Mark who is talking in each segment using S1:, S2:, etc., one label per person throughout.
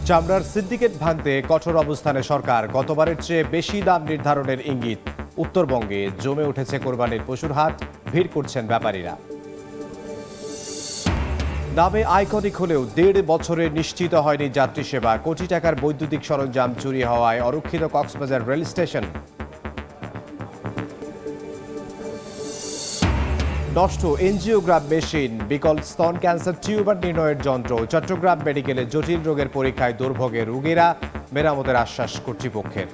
S1: চামড়ার সিন্ডিকেট ভাঙতে কঠোর অবস্থানে সরকার, গতবারের চেয়ে বেশি দাম নির্ধারণের ইঙ্গিত। উত্তরবঙ্গে জমে উঠেছে কোরবানির পশুর হাট, ভিড় করছেন ব্যাপারীরা। নামে আইকনিক হলেও 1.5 বছরে নিশ্চিত হয়নি যাত্রী সেবা। কোটি টাকার বৈদ্যুতিক সরঞ্জাম চুরি হওয়ায় অরক্ষিত কক্সবাজার রেল স্টেশন। নষ্ট এনজিওগ্রাম মেশিন, বিকল স্তন ক্যান্সার টিউমার নির্ণয়ের যন্ত্র। চট্টগ্রাম মেডিকেলে জটিল রোগের পরীক্ষায় দুর্ভোগে রোগীরা, মেরামতের আশ্বাস কর্তৃপক্ষের।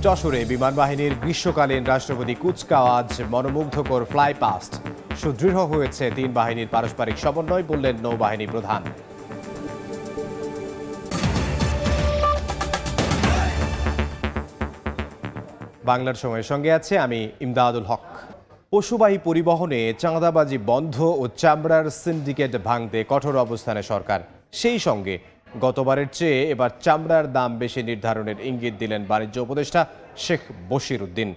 S1: যশোরে বিমান বাহিনীর গ্রীষ্মকালীন রাষ্ট্রপতি কুচকাওয়াজ, মনোমুগ্ধকর ফ্লাই পাস্ট। সুদৃঢ় হয়েছে 3 বাহিনীর পারস্পরিক সমন্বয়, বললেন নৌবাহিনী প্রধান। বাংলার সময়ের সঙ্গে আছে আমি ইমদাদুল হক। পশুবাহী পরিবহনে চাঁদাবাজি বন্ধ ও চামড়ার সিন্ডিকেট ভাঙতে কঠোর অবস্থানে সরকার। সেই সঙ্গে গতবারের চেয়ে এবার চামড়ার দাম বেশি নির্ধারণের ইঙ্গিত দিলেন বাণিজ্য উপদেষ্টা শেখ বশির উদ্দিন।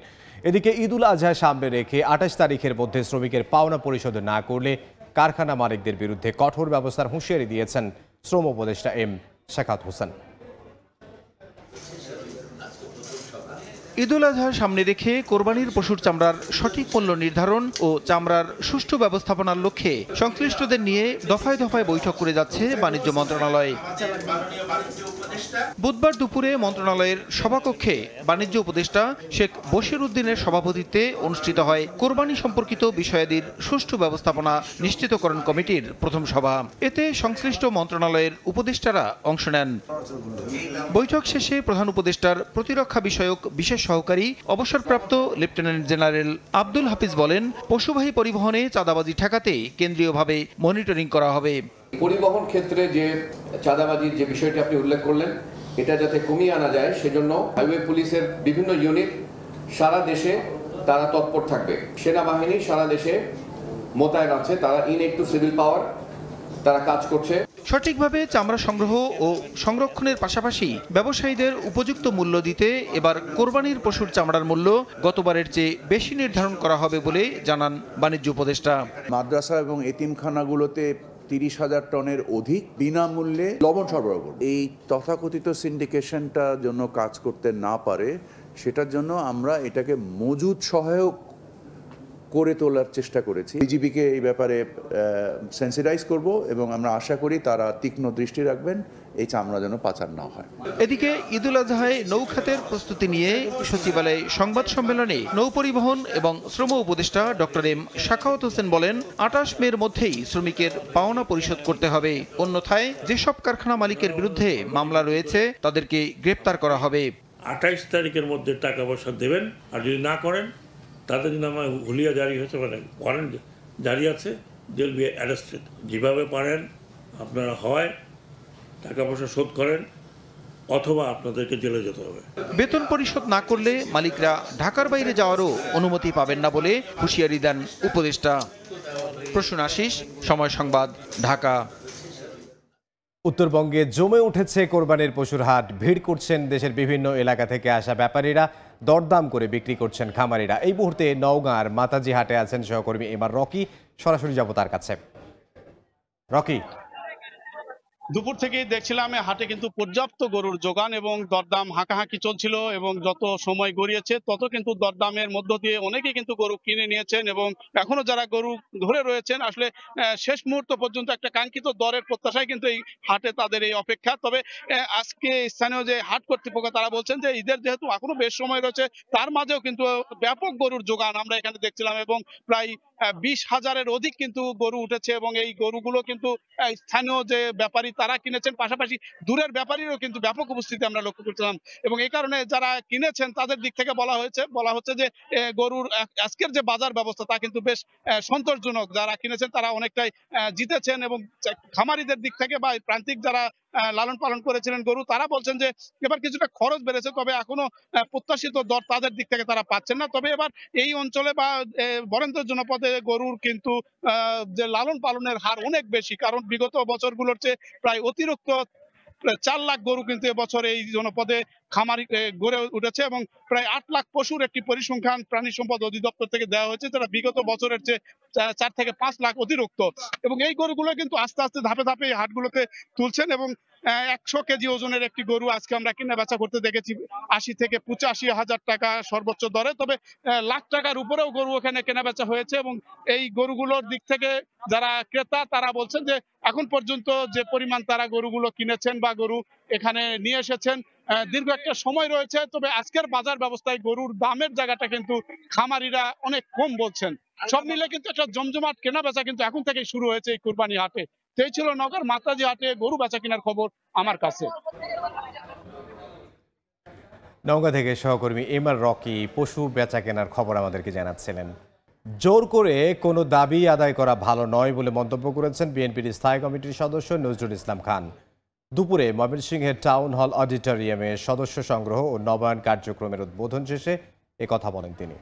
S1: এদিকে ঈদুল আজহা সামনে রেখে 28 তারিখের মধ্যে শ্রমিকের পাওনা পরিশোধ না করলে কারখানা মালিকদের বিরুদ্ধে কঠোর ব্যবস্থার হুঁশিয়ারি দিয়েছেন শ্রম উপদেষ্টা এম শাখাত হোসেন।
S2: ঈদুল আজহার সামনে রেখে কোরবানির পশুর চামড়ার সঠিক মূল্য নির্ধারণ ও চামড়ার সুষ্ঠু ব্যবস্থাপনার লক্ষ্যে সংশ্লিষ্টদের নিয়ে দফায় দফায় বৈঠক করে যাচ্ছে বাণিজ্য মন্ত্রণালয়। বুধবার দুপুরে মন্ত্রণালয়ের সভাকক্ষে বাণিজ্য উপদেষ্টা শেখ বশির উদ্দিনের সভাপতিত্বে অনুষ্ঠিত হয় কোরবানি সম্পর্কিত বিষয়াদির সুষ্ঠু ব্যবস্থাপনা নিশ্চিতকরণ কমিটির প্রথম সভা। এতে সংশ্লিষ্ট মন্ত্রণালয়ের উপদেষ্টারা অংশ নেন। বৈঠক শেষে প্রধান উপদেষ্টার প্রতিরক্ষা বিষয়ক বিশেষ সহকারী অবসরপ্রাপ্ত লেফটেন্যান্ট জেনারেল আব্দুল হাফিজ বলেন, পশুবাহী পরিবহনে চাঁদাবাজি ঠেকাতে কেন্দ্রীয়ভাবে মনিটরিং করা হবে।
S3: পরিবহন ক্ষেত্রে যে চাঁদাবাজির যে বিষয়টি আপনি উল্লেখ করলেন, এটা যাতে কমিয়ে আনা যায় সেজন্য হাইওয়ে পুলিশের বিভিন্ন ইউনিট সারা দেশে তারা তৎপর থাকবে। সেনাবাহিনী সারা দেশে মোতায়েন আছে, তারা ইনএড টু সিভিল পাওয়ার তারা কাজ করছে।
S2: সঠিকভাবে চামড়া সংগ্রহ ও সংরক্ষণের পাশাপাশি ব্যবসায়ীদের উপযুক্ত মূল্য দিতে এবার কোরবানির পশুর চামড়ার মূল্য গতবারের চেয়ে বেশি নির্ধারণ করা হবে বলে জানান বাণিজ্য উপদেষ্টা।
S4: মাদ্রাসা এবং এতিমখানাগুলোতে 30,000 টনের অধিক বিনামূল্যে লবণ সরবরাহ করবে। এই তথাকথিত সিন্ডিকেশনটা জন্য কাজ করতে না পারে, সেটার জন্য আমরা এটাকে মজুদ সহায়ক করে তোলার চেষ্টা করেছি। বিজিবিকে এই ব্যাপারে সেন্সিটাইজ করব এবং আমরা আশা করি তারা তীক্ষ্ণ দৃষ্টি রাখবেন এই চামড়া যেন পাচার না হয়।
S2: এদিকে ঈদুল আজহায় নৌখাতের প্রস্তুতি নিয়ে সচিবালয়ে সংবাদ সম্মেলনে নৌ পরিবহন এবং শ্রম উপদেষ্টা ডক্টর এম শাখাওয়াত হোসেন বলেন, 28 মের মধ্যেই শ্রমিকের পাওনা পরিশোধ করতে হবে, অন্যথায় যেসব কারখানা মালিকের বিরুদ্ধে মামলা রয়েছে তাদেরকে গ্রেপ্তার করা হবে।
S5: 28 তারিখের মধ্যে টাকা পয়সা দেবেন, আর যদি না করেন তাদের নামে হুলিয়া জারি হয়েছে, মানে ওয়ারেন্ট জারি আছে, দে উইল বি অ্যারেস্টেড। যেভাবে পারেন আপনারা হয় টাকা পয়সা শোধ করেন অথবা আপনাদেরকে জেলে যেতে হবে।
S2: বেতন পরিশোধ না করলে মালিকরা ঢাকার বাইরে যাওয়ারও অনুমতি পাবেন না বলে হুঁশিয়ারি দেন উপদেষ্টা। প্রসূন আশিস, সময় সংবাদ, ঢাকা।
S1: উত্তরবঙ্গে জমে উঠেছে কোরবানির পশুর হাট, ভিড় করছেন দেশের বিভিন্ন এলাকা থেকে আসা ব্যাপারীরা, দরদাম করে বিক্রি করছেন খামারিরা। এই মুহূর্তে নওগাঁর মাতাজি হাটে আছেন সহকর্মী এবার রকি, সরাসরি যাব তার কাছে। রকি,
S6: দুপুর থেকেই দেখছিলাম হাটে কিন্তু পর্যাপ্ত গরুর যোগান এবং দরদাম হাঁকাহাঁকি চলছিল, এবং যত সময় গড়িয়েছে তত কিন্তু দরদামের মধ্য দিয়ে অনেকেই কিন্তু গরু কিনে নিয়েছেন, এবং এখনো যারা গরু ধরে রয়েছেন আসলে শেষ মুহূর্ত পর্যন্ত একটা কাঙ্ক্ষিত দরের প্রত্যাশায় কিন্তু এই হাটে তাদের এই অপেক্ষা। তবে আজকে স্থানীয় যে হাট কর্তৃপক্ষ তারা বলছেন যে ঈদের যেহেতু এখনো বেশ সময় রয়েছে, তার মাঝেও কিন্তু ব্যাপক গরুর যোগান আমরা এখানে দেখছিলাম, এবং প্রায় 20,000-এর অধিক কিন্তু গরু উঠেছে, এবং এই গরুগুলো কিন্তু স্থানীয় যে ব্যাপারী তারা কিনেছেন, পাশাপাশি দূরের ব্যাপারীরও কিন্তু ব্যাপক উপস্থিতি আমরা লক্ষ্য করছিলাম। এবং এই কারণে যারা কিনেছেন তাদের দিক থেকে বলা হচ্ছে যে গরুর আজকের যে বাজার ব্যবস্থা তা কিন্তু বেশ সন্তোষজনক। যারা কিনেছেন তারা অনেকটাই জিতেছেন, এবং খামারিদের দিক থেকে বা প্রান্তিক যারা লালন পালন করেছিলেন গরু তারা বলছেন যে এবার কিছুটা খরচ বেড়েছে, তবে এখনো প্রত্যাশিত দর তাদের দিক থেকে তারা পাচ্ছেন না। তবে এবার এই অঞ্চলে বা বরেন্দ্র জনপদে গরুর কিন্তু যে লালন পালনের হার অনেক বেশি, কারণ বিগত বছরগুলোর চেয়ে প্রায় অতিরিক্ত প্রায় 4 লাখ গরু কিন্তু এবছর এই জনপদে খামারি গড়ে উঠেছে এবং প্রায় 8 লাখ পশুর একটি পরিসংখ্যান প্রাণী সম্পদ অধিদপ্তর থেকে দেওয়া হয়েছে, যেটা বিগত বছরের চেয়ে 4 থেকে 5 লাখ অতিরিক্ত। এবং এই গরুগুলো কিন্তু আস্তে আস্তে ধাপে ধাপে এই হাটগুলোতে তুলছেন এবং 100 কেজি ওজনের একটি গরু আজকে আমরা কিনা বেচা করতে দেখেছি 80 থেকে 85 হাজার টাকা সর্বোচ্চ দরে। তবে লাখ টাকার উপরেও গরু এখানে কেনা বেচা হয়েছে এবং এই গরুগুলোর দিক থেকে যারা ক্রেতা তারা বলছেন যে এখন পর্যন্ত যে পরিমাণ তারা গরুগুলো কিনেছেন বা গরু এখানে নিয়ে এসেছেন দীর্ঘ একটা সময় রয়েছে। তবে আজকের বাজার ব্যবস্থায় গরুর দামের জায়গাটা কিন্তু খামারিরা অনেক কম বলছেন। সব মিলে কিন্তু একটা জমজমাট কেনা বেচা কিন্তু এখন থেকেই শুরু হয়েছে এই কুরবানি হাটে। সেই ছিল নগর মাতাজি হাটে গরু বেচা কেনার খবর আমার কাছে।
S1: নওগাঁ থেকে সহকর্মী এমআর রকি পশু বেচা কেনার খবর আমাদেরকে জানাচ্ছিলেন। জোর করে কোনো দাবি আদায় করা ভালো নয় বলে মন্তব্য করেছেন বিএনপির স্থায়ী কমিটির সদস্য নজরুল ইসলাম খান। দুপুরে ময়মনসিংহের টাউন হল অডিটোরিয়ামে সদস্য সংগ্রহ ও নবায়ন কার্যক্রমের উদ্বোধন শেষে একথা বলেন তিনি।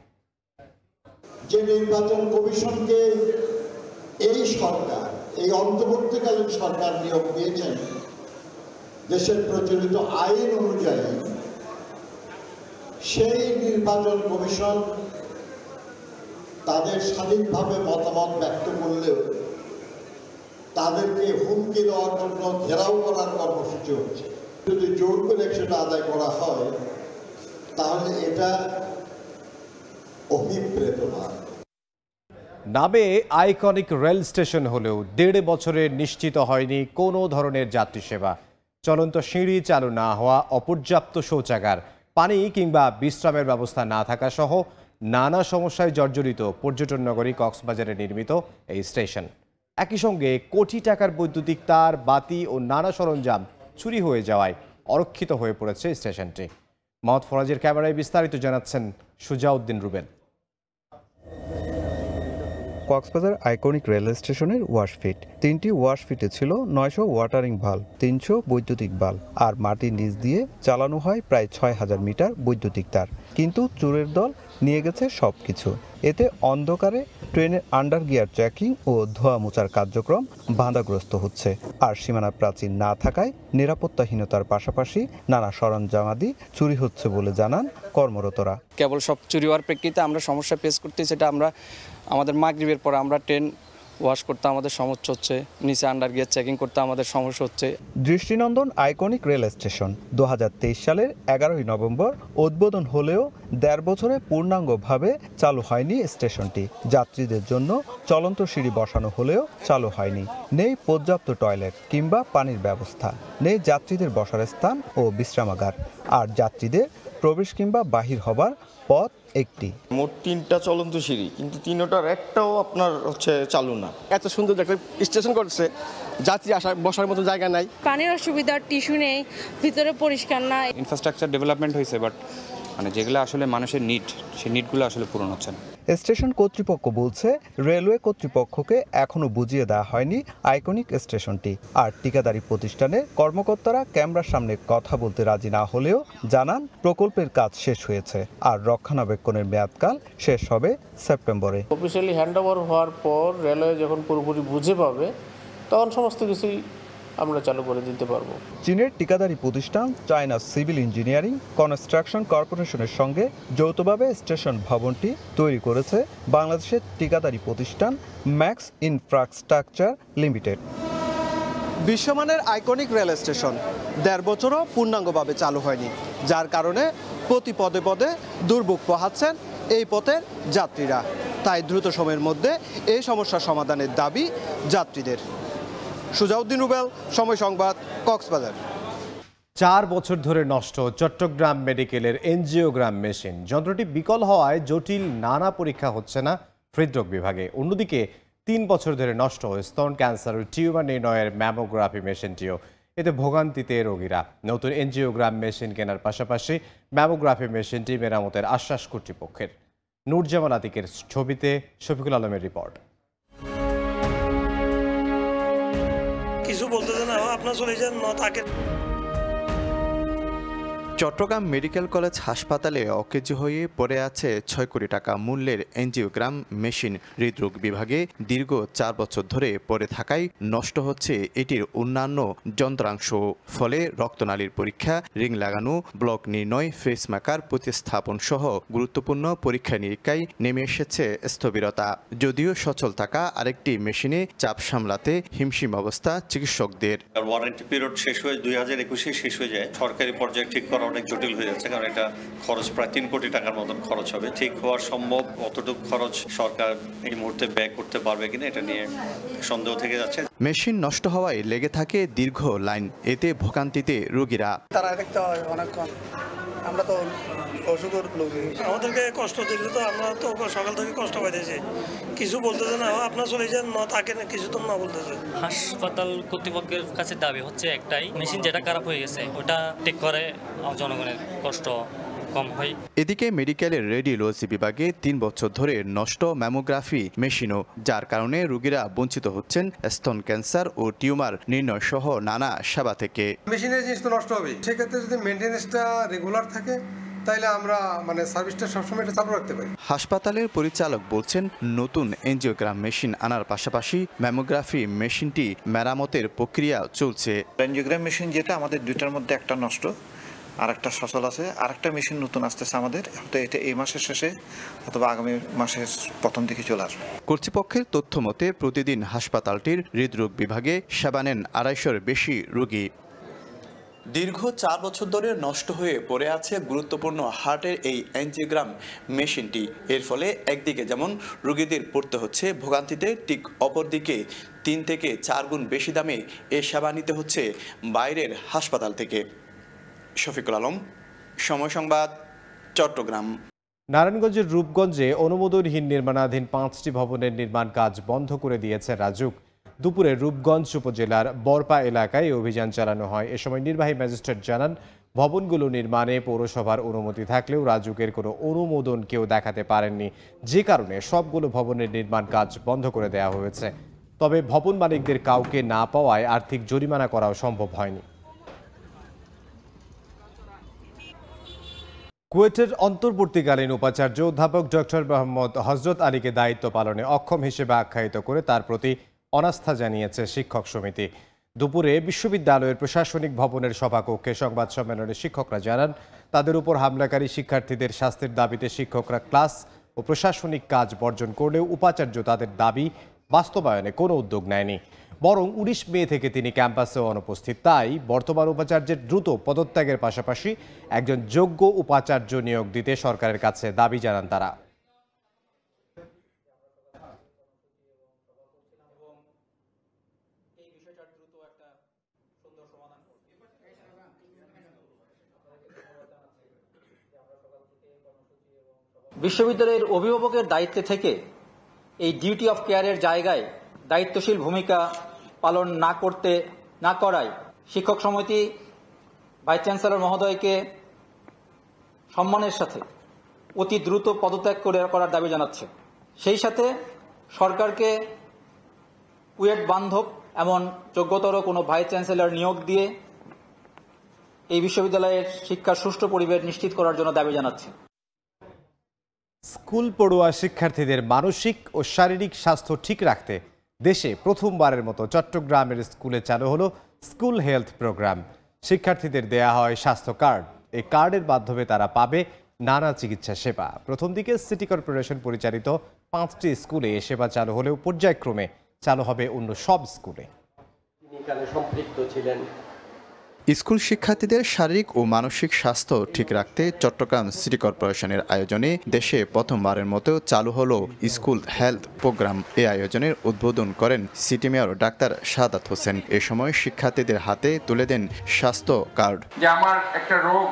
S7: যে নির্বাচন কমিশনকে এই সরকার, এই অন্তর্বর্তীকালীন সরকার নিয়োগ দিয়েছেন, দেশের প্রচলিত আইন অনুযায়ী সেই নির্বাচন কমিশন তাদের স্বাধীনভাবে মতামত ব্যক্ত করলেও তাদেরকে হুমকি দেওয়ার জন্য ঘেরাও করার কর্মসূচি হচ্ছে। যদি জোর করে সেটা আদায় করা হয় তাহলে এটা অভিপ্রেতমান।
S1: নামে আইকনিক রেল স্টেশন হলেও 1.5 বছরে নিশ্চিত হয়নি কোনো ধরনের যাত্রী সেবা। চলন্ত সিঁড়ি চালু না হওয়া, অপর্যাপ্ত শৌচাগার, পানি কিংবা বিশ্রামের ব্যবস্থা না থাকা সহ নানা সমস্যায় জর্জরিত পর্যটন নগরী কক্সবাজারে নির্মিত এই স্টেশন। একই সঙ্গে কোটি টাকার বৈদ্যুতিক তার, বাতি ও নানা সরঞ্জাম চুরি হয়ে যাওয়ায় অরক্ষিত হয়ে পড়েছে স্টেশনটি। মোহাম্মদ ফরাজের ক্যামেরায় বিস্তারিত জানাচ্ছেন সুজাউদ্দিন রুবেল।
S8: কক্সবাজার আইকনিক রেল স্টেশনের ওয়াশফিট, 3টি ওয়াশফিটে ছিল 900 ওয়াটারিং ভাল্ব, 300 বৈদ্যুতিক বাল্ব আর মাটির নিচ দিয়ে চালানো হয় প্রায় 6000 মিটার বৈদ্যুতিক তার। কিন্তু চোরের দল নিয়ে গেছে সবকিছু। এতে অন্ধকারে ট্রেনের আন্ডার গিয়ার চেকিং ও ধোয়া মোছার কার্যক্রম বাধাগ্রস্ত হচ্ছে। আর সীমানা প্রাচীর না থাকায় নিরাপত্তাহীনতার পাশাপাশি নানা সরঞ্জামাদি চুরি হচ্ছে বলে জানান কর্মরতরা।
S9: কেবল সব চুরি হওয়ার প্রেক্ষিতে আমরা সমস্যা ফেস করতেছি। সেটা আমরা আমাদের মাগরিবের পর আমরা ট্রেন ওয়াশ করতে আমাদের সমস্যা হচ্ছে, নিচে আন্ডার গিয়ার চেকিং করতে আমাদের সমস্যা হচ্ছে।
S8: দৃষ্টিনন্দন আইকনিক রেল স্টেশন 2023 সালের 11 নভেম্বর উদ্বোধন হলেও 1.5 বছরে পূর্ণাঙ্গভাবে চালু হয়নি স্টেশনটি। যাত্রীদের জন্য চলন্ত সিঁড়ি বসানো হলেও চালু হয়নি। নেই পর্যাপ্ত টয়লেট কিংবা পানির ব্যবস্থা, নেই যাত্রীদের বসার স্থান ও বিশ্রামাগার, আর যাত্রীদের প্রবেশ কিংবা বাহির হবার পথ একটি।
S10: মোট 3টা চলন্ত সিঁড়ি, কিন্তু 3টার একটাও আপনার চালু না।
S11: এত সুন্দর একটা স্টেশন করছে, যাত্রী আসার বসার মতো জায়গা নাই,
S12: পানির অসুবিধা, টিস্যু নেই, ভিতরে পরিষ্কার না।
S13: ইনফ্রাস্ট্রাকচার ডেভেলপমেন্ট হয়েছে, বাট যেগুলো আসলে মানুষের নিড, সেই নিডগুলো আসলে পূরণ হচ্ছে না।
S8: স্টেশন কর্তৃপক্ষ বলছে রেলওয়ে কর্তৃপক্ষকে এখনো বুঝিয়ে দেওয়া হয়নি আইকনিক স্টেশনটি। আর ঠিকাদারি প্রতিষ্ঠানের কর্মকর্তারা ক্যামেরার সামনে কথা বলতে রাজি না হলেও জানান প্রকল্পের কাজ শেষ হয়েছে আর রক্ষণাবেক্ষণের মেয়াদকাল শেষ হবে সেপ্টেম্বরে।
S14: অফিসিয়ালি হ্যান্ডওভার হওয়ার পর রেলওয়ে যখন পুরোপুরি বুঝে পাবে তখন সমস্ত কিছুই আমরা চালু করে দিতে পারবো।
S8: চীনের ঠিকাদারি প্রতিষ্ঠান চায়না সিভিল ইঞ্জিনিয়ারিং কনস্ট্রাকশন কর্পোরেশনের সঙ্গে যৌথভাবে স্টেশন ভবনটি তৈরি করেছে বাংলাদেশের ঠিকাদারি প্রতিষ্ঠান ম্যাক্স ইনফ্রাস্ট্রাকচার লিমিটেড।
S11: বিশ্বমানের আইকনিক রেল স্টেশন 1.5 বছরও পূর্ণাঙ্গভাবে চালু হয়নি, যার কারণে প্রতি পদে পদে দুর্ভোগ পোহাচ্ছেন এই পথের যাত্রীরা। তাই দ্রুত সময়ের মধ্যে এই সমস্যার সমাধানের দাবি যাত্রীদের। সুজাউদ্দিন রুবেল, সময় সংবাদ, কক্সবাজার।
S1: 4 বছর ধরে নষ্ট চট্টগ্রাম মেডিকেলের এনজিওগ্রাম মেশিন। যন্ত্রটি বিকল হওয়ায় জটিল নানা পরীক্ষা হচ্ছে না হৃদরোগ বিভাগে। অন্যদিকে 3 বছর ধরে নষ্ট স্তন ক্যান্সার ও টিউমার নির্ণয়ের ম্যামোগ্রাফি মেশিনটিও। এতে ভোগান্তিতে রোগীরা। নতুন এনজিওগ্রাম মেশিন কেনার পাশাপাশি ম্যামোগ্রাফি মেশিনটি মেরামতের আশ্বাস কর্তৃপক্ষের। নূরজামান আতিকের ছবিতে শফিকুল আলমের রিপোর্ট।
S15: কিছু বলতে না, আপনার চলে যান না তাকে। চট্টগ্রাম মেডিকেল কলেজ হাসপাতালে অকেজ হয়ে পড়ে আছে ৬ কোটি টাকা মূল্যের এনজিওগ্রাম মেশিন। হৃদরোগ বিভাগে দীর্ঘ ৪ বছর ধরে পড়ে থাকায় নষ্ট হচ্ছে এটির অন্যান্য যন্ত্রাংশ। ফলে রক্তনালীর পরীক্ষা, রিং লাগানো, ব্লক নির্ণয়, ফেসমেকার প্রতিস্থাপন সহ গুরুত্বপূর্ণ পরীক্ষা নিরীক্ষায় নেমে এসেছে স্থবিরতা। যদিও সচল থাকা আরেকটি মেশিনে চাপ সামলাতে হিমশিম অবস্থা চিকিৎসকদের।
S16: ওয়ারেন্টি পিরিয়ড শেষ হয়ে 2021 শেষ হয়ে যায়। সরকারি পর্যায়ে ঠিক করা অনেক জটিল হয়ে যাচ্ছে, কারণ এটা খরচ প্রায় 3 কোটি টাকার মতন খরচ হবে। ঠিক হওয়া সম্ভব অতটুকু খরচ সরকার এই মুহূর্তে ব্যয় করতে পারবে কিনা এটা নিয়ে সন্দেহ থেকে যাচ্ছে।
S15: মেশিন নষ্ট হওয়ায় লেগে থাকে দীর্ঘ লাইন, এতে ভোগান্তিতে রোগীরা।
S17: তারা দেখতে হয় অনেকক্ষণ, আমরা তো অসুখের লোকই, আমাদেরকে কষ্ট দিলে তো আমরা তো সকাল থেকে কষ্ট পাইতেছি। কিছু বলতেছে না, আপনার চলে যান না, তাকে না কিছু তো না বলতেছে।
S18: হাসপাতাল কর্তৃপক্ষের কাছে দাবি হচ্ছে একটাই, মেশিন যেটা খারাপ হয়ে গেছে ওটা ঠিক করে জনগণের কষ্ট কম হয়।
S15: এদিকে মেডিকেলের রেডিওলজি বিভাগে 3 বছর ধরে নষ্ট ম্যামোগ্রাফি মেশিনও, যার কারণে রোগীরা বঞ্চিত হচ্ছেন স্তন ক্যান্সার ও টিউমার নির্ণয় সহ নানা সেবা থেকে।
S19: মেশিনের জিনিস তো নষ্ট হবে, সেক্ষেত্রে যদি মেনটেন্যান্সটা রেগুলার থাকে তাইলে আমরা সার্ভিসটা সবসময় এটা চালু রাখতে পারি।
S15: হাসপাতালের পরিচালক বলছেন, নতুন এনজিওগ্রাম মেশিন আনার পাশাপাশি ম্যামোগ্রাফি মেশিনটি মেরামতের প্রক্রিয়া চলছে।
S20: এনজিওগ্রাম মেশিন যেটা আমাদের দুইটার মধ্যে একটা নষ্ট, আরেকটা সচল আছে, আরেকটা মেশিন নতুন আসতেছে আমাদের, হয়তো এটা এই মাসের শেষে অথবা আগামী মাসের প্রথম দিকে চলে আসবে।
S15: কর্তৃপক্ষের তথ্য মতে প্রতিদিন হাসপাতালটির হৃদরোগ বিভাগে সেবা নেন 250-এর বেশি রোগী। দীর্ঘ 4 বছর ধরে নষ্ট হয়ে পড়ে আছে গুরুত্বপূর্ণ হার্টের এই এনজিওগ্রাম মেশিনটি। এর ফলে একদিকে যেমন রোগীদের পড়তে হচ্ছে ভোগান্তিতে, ঠিক অপরদিকে 3 থেকে 4 গুণ বেশি দামে এ সেবা নিতে হচ্ছে বাইরের হাসপাতাল থেকে। শফিকুল আলম, সময় সংবাদ, চট্টগ্রাম।
S1: নারায়ণগঞ্জের রূপগঞ্জে অনুমোদনহীন নির্মাণাধীন 5টি ভবনের নির্মাণ কাজ বন্ধ করে দিয়েছে রাজুক। দুপুরে রূপগঞ্জ উপজেলার বরপা এলাকায় অভিযান চালানো হয়। এ সময় নির্বাহী ম্যাজিস্ট্রেট জানান, ভবনগুলো নির্মাণে পৌরসভার অনুমতি থাকলেও রাজুকের কোনো অনুমোদন কেউ দেখাতে পারেননি, যে কারণে সবগুলো ভবনের নির্মাণ কাজ বন্ধ করে দেওয়া হয়েছে। তবে ভবন মালিকদের কাউকে না পাওয়ায় আর্থিক জরিমানা করাও সম্ভব হয়নি। কুয়েটের অন্তর্বর্তীকালীন উপাচার্য অধ্যাপক ডক্টর মোহাম্মদ হজরত আলীকে দায়িত্ব পালনে অক্ষম হিসেবে আখ্যায়িত করে তার প্রতি অনাস্থা জানিয়েছে শিক্ষক সমিতি। দুপুরে বিশ্ববিদ্যালয়ের প্রশাসনিক ভবনের সভাকক্ষে সংবাদ সম্মেলনে শিক্ষকরা জানান, তাদের উপর হামলাকারী শিক্ষার্থীদের শাস্তির দাবিতে শিক্ষকরা ক্লাস ও প্রশাসনিক কাজ বর্জন করলেও উপাচার্য তাদের দাবি বাস্তবায়নে কোনো উদ্যোগ নেয়নি, বরং 19 মে থেকে তিনি ক্যাম্পাসে অনুপস্থিত। তাই বর্তমান উপাচার্যের দ্রুত পদত্যাগের পাশাপাশি একজন যোগ্য উপাচার্য নিয়োগ দিতে সরকারের কাছে দাবি জানান তারা।
S21: বিশ্ববিদ্যালয়ের অভিভাবকের দায়িত্বে থেকে এই ডিউটি অফ কেয়ারের জায়গায় দায়িত্বশীল ভূমিকা পালন না করায় শিক্ষক সমিতি ভাইস চ্যান্সেলর মহোদয়কে সম্মানের সাথে অতি দ্রুত পদত্যাগ করার দাবি জানাচ্ছে। সেই সাথে সরকারকে কুয়েট বান্ধব এমন যোগ্যতর কোনো ভাইস চ্যান্সেলর নিয়োগ দিয়ে এই বিশ্ববিদ্যালয়ের শিক্ষার সুষ্ঠু পরিবেশ নিশ্চিত করার জন্য দাবি জানাচ্ছে।
S1: স্কুল পড়ুয়া শিক্ষার্থীদের মানসিক ও শারীরিক স্বাস্থ্য ঠিক রাখতে দেশে প্রথমবারের মতো চট্টগ্রামের স্কুলে চালু হলো স্কুল হেলথ প্রোগ্রাম। শিক্ষার্থীদের দেয়া হয় স্বাস্থ্য কার্ড। এই কার্ডের মাধ্যমে তারা পাবে নানা চিকিৎসা সেবা। প্রথম দিকে সিটি কর্পোরেশন পরিচালিত 5টি স্কুলে এ সেবা চালু হলেও পর্যায়ক্রমে চালু হবে অন্য সব স্কুলে।
S22: সম্পৃক্ত ছিলেন।
S15: স্কুল শিক্ষার্থীদের শারীরিক ও মানসিক স্বাস্থ্য ঠিক রাখতে চট্টগ্রাম সিটি কর্পোরেশনের আয়োজনে দেশে প্রথমবারের মতো চালু হলো স্কুল হেলথ প্রোগ্রাম। এই আয়োজনের উদ্বোধন করেন city mayor doctor Shahadat Hossain. এ সময় শিক্ষার্থীদের হাতে তুলে দেন স্বাস্থ্য কার্ড।
S23: যে আমার একটা রোগ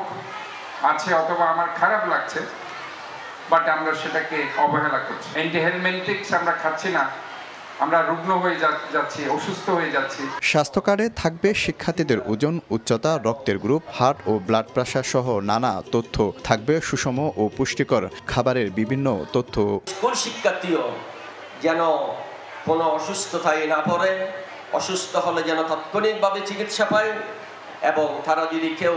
S23: আছে অথবা আমার খারাপ লাগছে, বাট আমরা সেটাকে অবহেলা করছি, অ্যান্টিহেলমেন্টিক্স আমরা খাচ্ছি না, আমরা রুগ্ন হয়ে যাচ্ছি, অসুস্থ হয়ে যাচ্ছি।
S15: স্বাস্থ্য কার্ডে থাকবে শিক্ষার্থীদের ওজন, উচ্চতা, রক্তের গ্রুপ, হার্ট ও ব্লাড প্রেশার সহ নানা তথ্য। থাকবে সুষম ও পুষ্টিকর খাবারের বিভিন্ন তথ্য।
S22: স্কুল শিক্ষার্থীও যেন কোনো অসুস্থতায় না পড়ে, অসুস্থ হলে যেন তাৎক্ষণিকভাবে চিকিৎসা পায়, এবং তারা যদি কেউ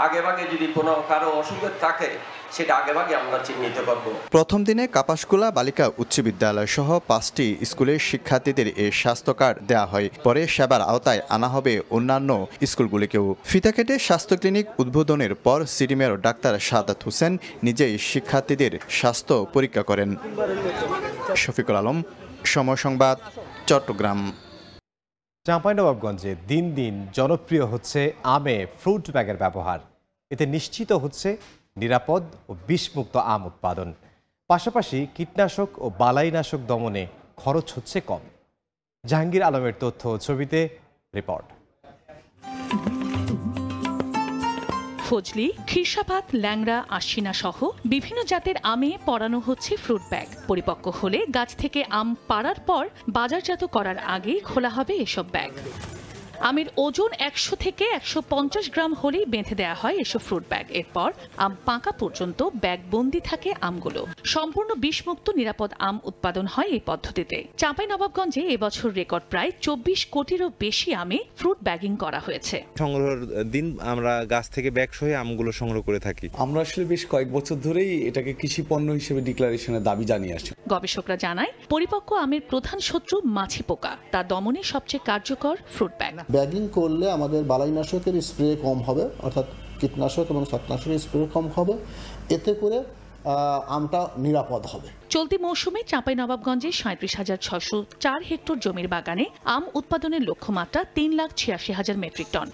S22: আগেভাগে যদি কোনো কারো অসুখ থাকে সেটা আগেভাগে আমরা চিহ্নিত করব।
S15: প্রথম দিনে কাপাসকুলা বালিকা উচ্চ বিদ্যালয় সহ 5টি স্কুলের শিক্ষার্থীদের এই স্বাস্থ্য কার্ড দেওয়া হয়। পরে সেবার আওতায় আনা হবে অন্যান্য স্কুলগুলিকেও। ফিতা কেটে স্বাস্থ্য ক্লিনিক উদ্বোধনের পর city mayor doctor Sadat Hossain নিজেই শিক্ষার্থীদের স্বাস্থ্য পরীক্ষা করেন। শফিকুল আলম, সময় সংবাদ, চট্টগ্রাম।
S1: চাঁপাইনবাবগঞ্জে দিন দিন জনপ্রিয় হচ্ছে আমে ফ্রুট ব্যাগের ব্যবহার। এতে নিশ্চিত হচ্ছে নিরাপদ ও বিষমুক্ত আম উৎপাদন। পাশাপাশি কীটনাশক ও বালাইনাশক দমনে খরচ হচ্ছে কম। জাহাঙ্গীর আলমের তথ্য ও ছবিতে রিপোর্ট।
S3: ফজলি, খিরসাপাত, ল্যাংড়া, আশিনা সহ বিভিন্ন জাতের আমে পরানো হচ্ছে ফ্রুট ব্যাগ। পরিপক্ক হলে গাছ থেকে আম পাড়ার পর বাজারজাত করার আগেই খোলা হবে এসব ব্যাগ। আমের ওজন 100 থেকে 150 গ্রাম হলেই বেঁধে দেওয়া হয় এসব ফ্রুট ব্যাগ। এরপর আম পাকা পর্যন্ত ব্যাগ বন্দি থাকে আমগুলো। সম্পূর্ণ বিষমুক্ত নিরাপদ আম উৎপাদন হয় এই পদ্ধতিতে। চাঁপাইনবাবগঞ্জে এবছর রেকর্ড প্রায় 24 কোটিরও বেশি আমে ফ্রুট ব্যাগিং করা হয়েছে।
S4: সংগ্রহের দিন আমরা গাছ থেকে ব্যাগ সহ আমগুলো সংগ্রহ করে থাকি।
S5: আমরা আসলে বেশ কয়েক বছর ধরেই এটাকে কৃষি পণ্য হিসেবে ডিক্লারেশনের দাবি জানিয়ে আসছি।
S3: গবেষকরা জানায়, পরিপক্ক আমের প্রধান শত্রু মাছি পোকা, তা দমনে সবচেয়ে কার্যকর ফ্রুট ব্যাগ।
S24: ব্যাগিং করলে আমাদের বালাইনাশকের স্প্রে কম হবে, অর্থাৎ কীটনাশক এবং ছত্রাকনাশকের স্প্রে কম হবে, এতে করে আমটা নিরাপদ হবে।
S3: চলতি মৌসুমে চাঁপাইনবাবগঞ্জে 37,604 হেক্টর জমির বাগানে আম উৎপাদনের লক্ষ্যমাত্রা 3,86,000 মেট্রিক টন।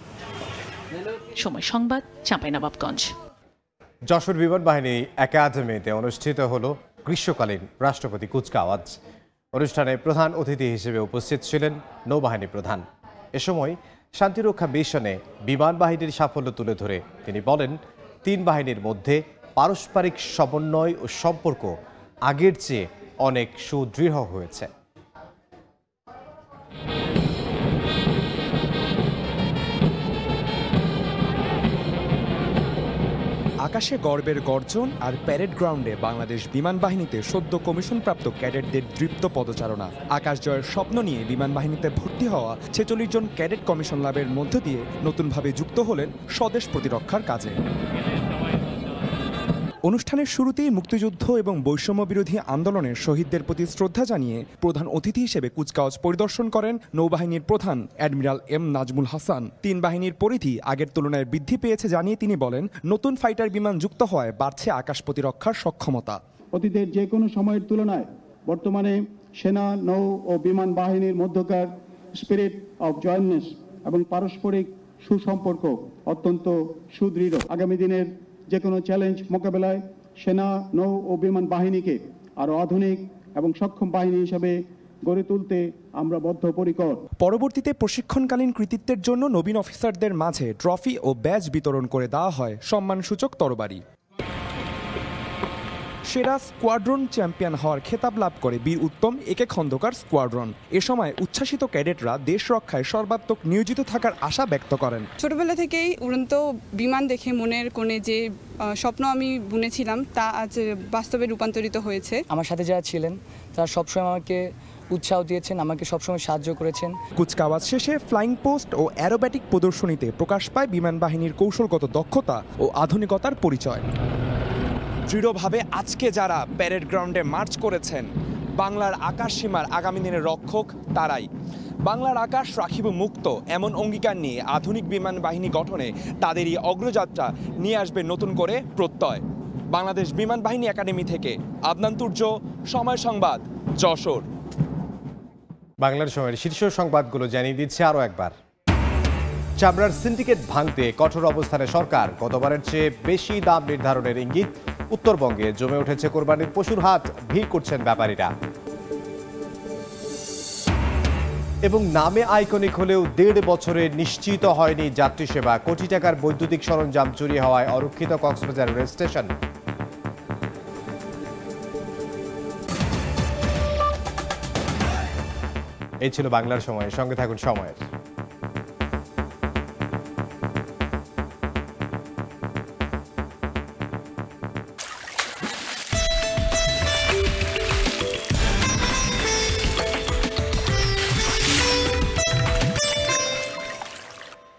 S3: সময় সংবাদ, চাঁপাইনবাবগঞ্জ।
S1: যশোর বিমান বাহিনী একাডেমিতে অনুষ্ঠিত হলো গ্রীষ্মকালীন রাষ্ট্রপতি কুচকাওয়াজ। অনুষ্ঠানে প্রধান অতিথি হিসেবে উপস্থিত ছিলেন নৌবাহিনী প্রধান। এ সময় শান্তিরক্ষা মিশনে বিমান বাহিনীর সাফল্য তুলে ধরে তিনি বলেন, 3 বাহিনীর মধ্যে পারস্পরিক সমন্বয় ও সম্পর্ক আগের চেয়ে অনেক সুদৃঢ় হয়েছে।
S25: আকাশে গর্বের গর্জন আর প্যারেড গ্রাউন্ডে বাংলাদেশ বিমান বাহিনীতে সদ্য কমিশনপ্রাপ্ত ক্যাডেটদের দৃপ্ত পদচারণা। আকাশ জয়ের স্বপ্ন নিয়ে বিমান বাহিনীতে ভর্তি হওয়া 46 জন ক্যাডেট কমিশন লাভের মধ্য দিয়ে নতুনভাবে যুক্ত হলেন স্বদেশ প্রতিরক্ষার কাজে। অনুষ্ঠানের শুরুতেই মুক্তিযুদ্ধ এবং বৈষম্য বিরোধী আন্দোলনের শহীদদের প্রতি শ্রদ্ধা জানিয়ে প্রধান অতিথি হিসেবে কুচকাওয়াজ পরিদর্শন করেন নৌবাহিনীর প্রধান অ্যাডমিরাল এম নাজমুল হাসান। 3 বাহিনীর পরিধি আগের তুলনায় বৃদ্ধি পেয়েছে জানিয়ে তিনি বলেন, নতুন ফাইটার বিমান যুক্ত হওয়ায় বাড়ছে আকাশ প্রতিরক্ষার সক্ষমতা।
S26: অতীতের যে কোনো সময়ের তুলনায় বর্তমানে সেনা, নৌ ও বিমান বাহিনীর মধ্যকার স্পিরিট অফ জয়েন্টনেস এবং পারস্পরিক সুসম্পর্ক অত্যন্ত সুদৃঢ়। আগামী দিনের যে কোনো চ্যালেঞ্জ মোকাবেলায় সেনা, নৌ ও বিমান বাহিনীকে আরও আধুনিক এবং সক্ষম বাহিনী হিসেবে গড়ে তুলতে আমরা বদ্ধপরিকর।
S25: পরবর্তীতে প্রশিক্ষণকালীন কৃতিত্বের জন্য নবীন অফিসারদের মাঝে ট্রফি ও ব্যাজ বিতরণ করে দেওয়া হয় সম্মানসূচক তরবারি। সেরা স্কোয়াড্রন চ্যাম্পিয়ন হওয়ার খেতাব লাভ করে বীর উত্তম একে খন্দকার স্কোয়াড্রন। এ সময় উচ্ছ্বাসিত ক্যাডেটরা দেশ রক্ষায় সর্বাত্মক নিয়োজিত থাকার আশা ব্যক্ত করেন।
S27: ছোটবেলা থেকেই উড়ন্ত বিমান দেখে মনের কোণে যে স্বপ্ন আমি বুনেছিলাম তা আজ বাস্তবে রূপান্তরিত হয়েছে।
S28: আমার সাথে যারা ছিলেন তারা সবসময় আমাকে উৎসাহ দিয়েছেন, আমাকে সবসময় সাহায্য করেছেন।
S25: কুচকাওয়াজ শেষে ফ্লাইং পোস্ট ও অ্যারোব্যাটিক প্রদর্শনীতে প্রকাশ পায় বিমান বাহিনীর কৌশলগত দক্ষতা ও আধুনিকতার পরিচয়। দৃঢ়ভাবে আজকে যারা প্যারেড গ্রাউন্ডে মার্চ করেছেন, বাংলার আকাশ সীমার আগামী দিনের রক্ষক তারাই। বাংলার আকাশ রাখিব মুক্ত এমন অঙ্গীকার নিয়ে আধুনিক বিমান বাহিনী গঠনে তাদেরই অগ্রযাত্রা নিয়ে আসবে নতুন করে প্রত্যয়। বাংলাদেশ বিমান বাহিনী একাডেমি থেকে আদনান তুর্য, সময় সংবাদ, যশোর।
S1: বাংলার সময়ের শীর্ষ সংবাদগুলো জানিয়ে দিচ্ছে আরও একবার। চামড়ার সিন্ডিকেট ভাঙতে কঠোর অবস্থানে সরকার, গতবারের চেয়ে বেশি দাম নির্ধারণের ইঙ্গিত। উত্তরবঙ্গে জমে উঠেছে কোরবানির পশুর হাট, ভিড় করছেন ব্যাপারীরা। এবং নামে আইকনিক হলেও 1.5 বছরে নিশ্চিত হয়নি যাত্রী সেবা। কোটি টাকার বৈদ্যুতিক সরঞ্জাম চুরি হওয়ায় অরক্ষিত কক্সবাজার রেল স্টেশন। এই ছিল বাংলার সময়। সঙ্গে থাকুন সময়ের।